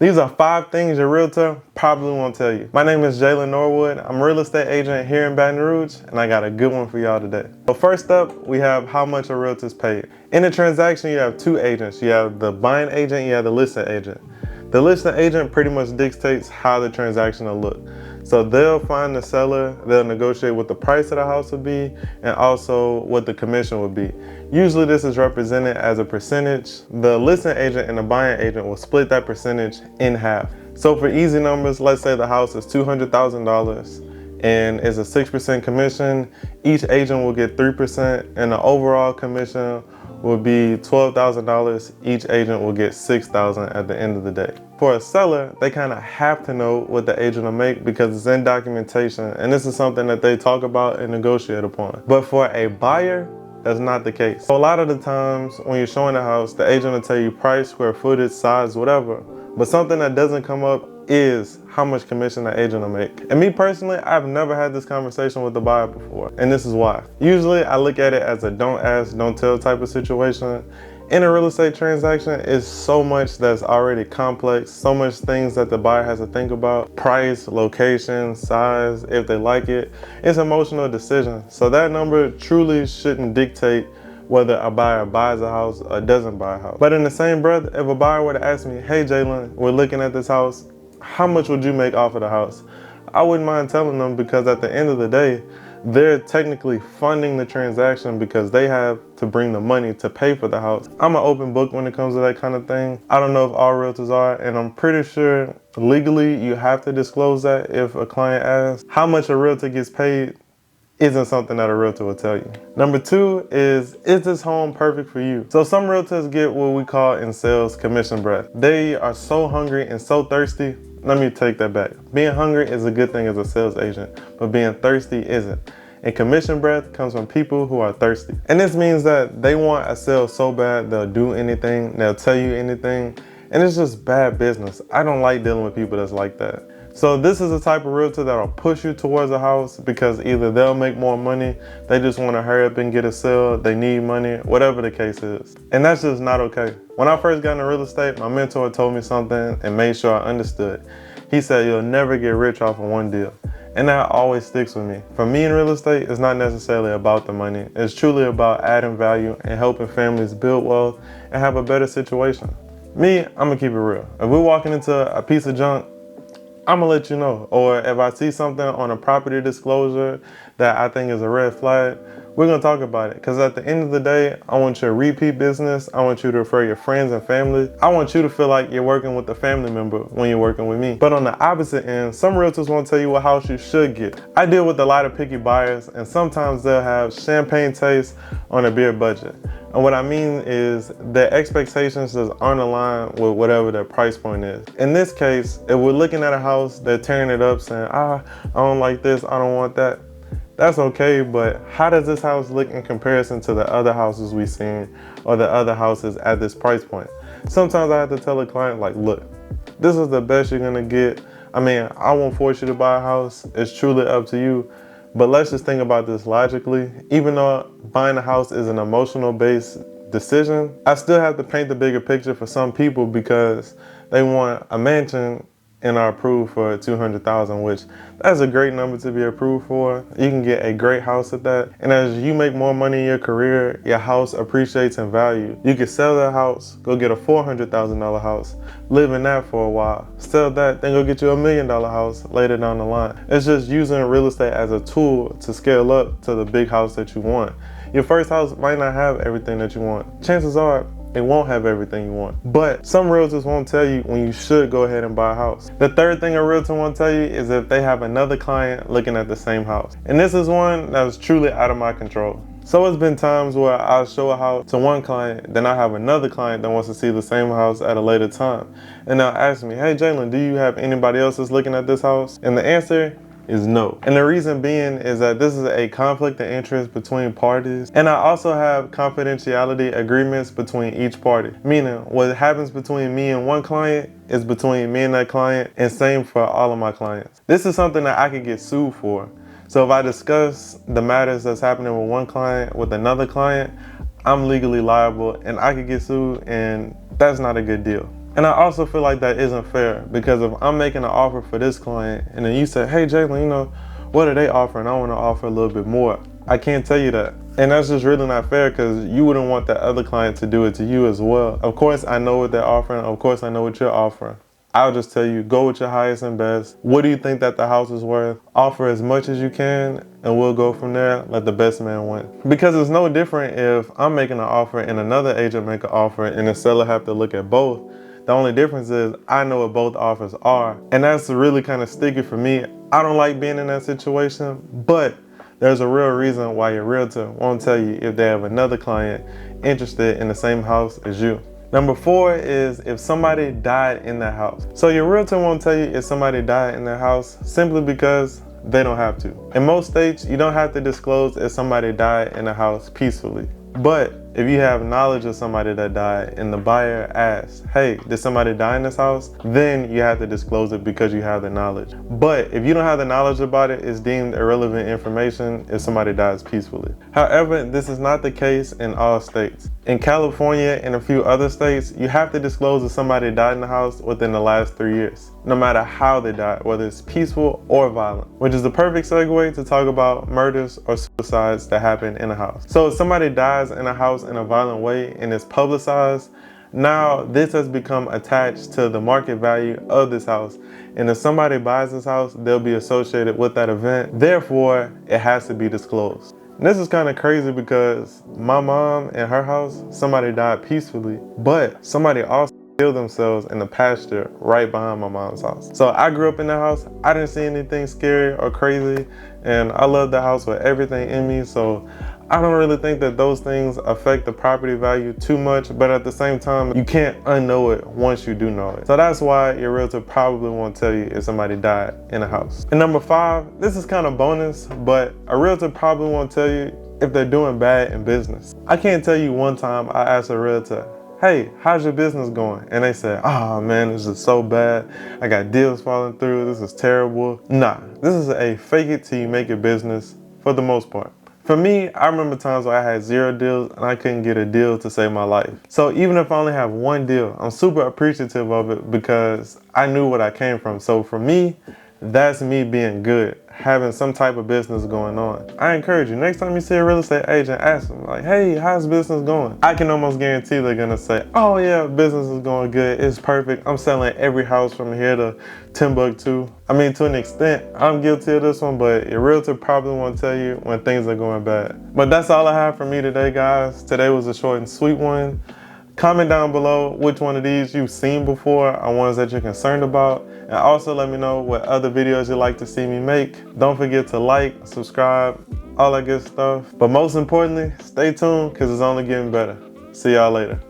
These are 5 things your realtor probably won't tell you. My name is Jalen Norwood. I'm a real estate agent here in Baton Rouge, and I got a good one for y'all today. So first up, we have how much a realtor's paid. In a transaction, you have 2 agents. You have the buying agent, you have the listing agent. The listing agent pretty much dictates how the transaction will look. So they'll find the seller, they'll negotiate what the price of the house will be, and also what the commission will be. Usually this is represented as a percentage. The listing agent and the buying agent will split that percentage in half. So for easy numbers, let's say the house is $200,000 and it's a 6% commission. Each agent will get 3%, and the overall commission will be $12,000. Each agent will get $6,000 at the end of the day. For a seller, they kind of have to know what the agent will make because it's in documentation, and this is something that they talk about and negotiate upon. But for a buyer, that's not the case. So a lot of the times when you're showing a house, the agent will tell you price, square footage, size, whatever. But something that doesn't come up is how much commission the agent will make. And me personally, I've never had this conversation with the buyer before, and this is why. Usually I look at it as a don't ask, don't tell type of situation. In a real estate transaction, it's so much that's already complex, so much things that the buyer has to think about. Price, location, size, if they like it. It's an emotional decision. So that number truly shouldn't dictate whether a buyer buys a house or doesn't buy a house. But in the same breath, if a buyer were to ask me, hey Jalen, we're looking at this house, how much would you make off of the house? I wouldn't mind telling them, because at the end of the day, they're technically funding the transaction because they have to bring the money to pay for the house. I'm an open book when it comes to that kind of thing. I don't know if all realtors are, and I'm pretty sure legally you have to disclose that if a client asks. How much a realtor gets paid isn't something that a realtor will tell you. Number 2 is this home perfect for you? So some realtors get what we call in sales commission breath. They are so hungry and so thirsty. Let me take that back. Being hungry is a good thing as a sales agent, but being thirsty isn't. And commission breath comes from people who are thirsty. And this means that they want a sale so bad they'll do anything, they'll tell you anything, and it's just bad business. I don't like dealing with people that's like that. So this is the type of realtor that'll push you towards a house because either they'll make more money, they just want to hurry up and get a sale, they need money, whatever the case is. And that's just not okay. When I first got into real estate, my mentor told me something and made sure I understood. He said, you'll never get rich off of one deal. And that always sticks with me. For me in real estate, it's not necessarily about the money. It's truly about adding value and helping families build wealth and have a better situation. Me, I'm gonna keep it real. If we're walking into a piece of junk, I'm gonna let you know. Or if I see something on a property disclosure that I think is a red flag, we're gonna talk about it. Because at the end of the day, I want your repeat business. I want you to refer your friends and family. I want you to feel like you're working with a family member when you're working with me. But on the opposite end, some realtors won't tell you what house you should get. I deal with a lot of picky buyers, and sometimes they'll have champagne taste on a beer budget. And what I mean is their expectations just aren't aligned with whatever their price point is. In this case, if we're looking at a house, they're tearing it up saying, I don't like this, I don't want that. That's okay, but how does this house look in comparison to the other houses we've seen or the other houses at this price point? Sometimes I have to tell a client, like, look, this is the best you're gonna get. I mean, I won't force you to buy a house. It's truly up to you. But let's just think about this logically. Even though buying a house is an emotional-based decision, I still have to paint the bigger picture for some people because they want a mansion and are approved for $200,000, which that's a great number to be approved for. You can get a great house at that. And as you make more money in your career, your house appreciates in value. You can sell that house, go get a $400,000 house, live in that for a while, sell that, then go get you $1 million house later down the line. It's just using real estate as a tool to scale up to the big house that you want. Your first house might not have everything that you want. Chances are, it won't have everything you want. But some realtors won't tell you when you should go ahead and buy a house. The third thing a realtor won't tell you is if they have another client looking at the same house. And this is one that's truly out of my control. So it's been times where I'll show a house to one client, then I have another client that wants to see the same house at a later time. And they'll ask me, hey Jalen, do you have anybody else that's looking at this house? And the answer is no. And the reason being is that this is a conflict of interest between parties. And I also have confidentiality agreements between each party. Meaning what happens between me and one client is between me and that client, and same for all of my clients. This is something that I could get sued for. So if I discuss the matters that's happening with one client with another client, I'm legally liable and I could get sued, and that's not a good deal. And I also feel like that isn't fair, because if I'm making an offer for this client and then you say, hey Jalen, what are they offering? I want to offer a little bit more. I can't tell you that. And that's just really not fair, because you wouldn't want that other client to do it to you as well. Of course, I know what they're offering. Of course, I know what you're offering. I'll just tell you, go with your highest and best. What do you think that the house is worth? Offer as much as you can, and we'll go from there. Let the best man win. Because it's no different if I'm making an offer and another agent make an offer and the seller have to look at both. The only difference is I know what both offers are. And that's really kind of sticky for me. I don't like being in that situation, but there's a real reason why your realtor won't tell you if they have another client interested in the same house as you. Number 4 is if somebody died in the house. So your realtor won't tell you if somebody died in their house simply because they don't have to. In most states, you don't have to disclose if somebody died in the house peacefully. But if you have knowledge of somebody that died and the buyer asks, hey, did somebody die in this house? Then you have to disclose it because you have the knowledge. But if you don't have the knowledge about it, it's deemed irrelevant information if somebody dies peacefully. However, this is not the case in all states. In California and a few other states, you have to disclose if somebody died in the house within the last 3 years, no matter how they died, whether it's peaceful or violent, which is the perfect segue to talk about murders or suicides that happen in a house. So if somebody dies in a house in a violent way and is publicized, now this has become attached to the market value of this house. And if somebody buys this house, they'll be associated with that event. Therefore, it has to be disclosed. And this is kind of crazy because my mom and her house, somebody died peacefully, but somebody also killed themselves in the pasture right behind my mom's house. So I grew up in the house. I didn't see anything scary or crazy, and I love the house with everything in me. So I don't really think that those things affect the property value too much, but at the same time, you can't unknow it once you do know it. So that's why your realtor probably won't tell you if somebody died in a house. And number 5, this is kind of bonus, but a realtor probably won't tell you if they're doing bad in business. I can't tell you one time I asked a realtor, hey, how's your business going? And they said, oh man, this is so bad. I got deals falling through. This is terrible. Nah, this is a fake it till you make it business for the most part. For me, I remember times where I had 0 deals and I couldn't get a deal to save my life. So even if I only have 1 deal, I'm super appreciative of it because I knew what I came from. So for me, that's me being good, having some type of business going on. I encourage you, next time you see a real estate agent, ask them like, hey, how's business going? I can almost guarantee they're gonna say, oh yeah, business is going good, it's perfect. I'm selling every house from here to Timbuktu. I mean, to an extent, I'm guilty of this one, but your realtor probably won't tell you when things are going bad. But that's all I have for me today, guys. Today was a short and sweet one. Comment down below which one of these you've seen before or ones that you're concerned about. And also let me know what other videos you'd like to see me make. Don't forget to like, subscribe, all that good stuff. But most importantly, stay tuned because it's only getting better. See y'all later.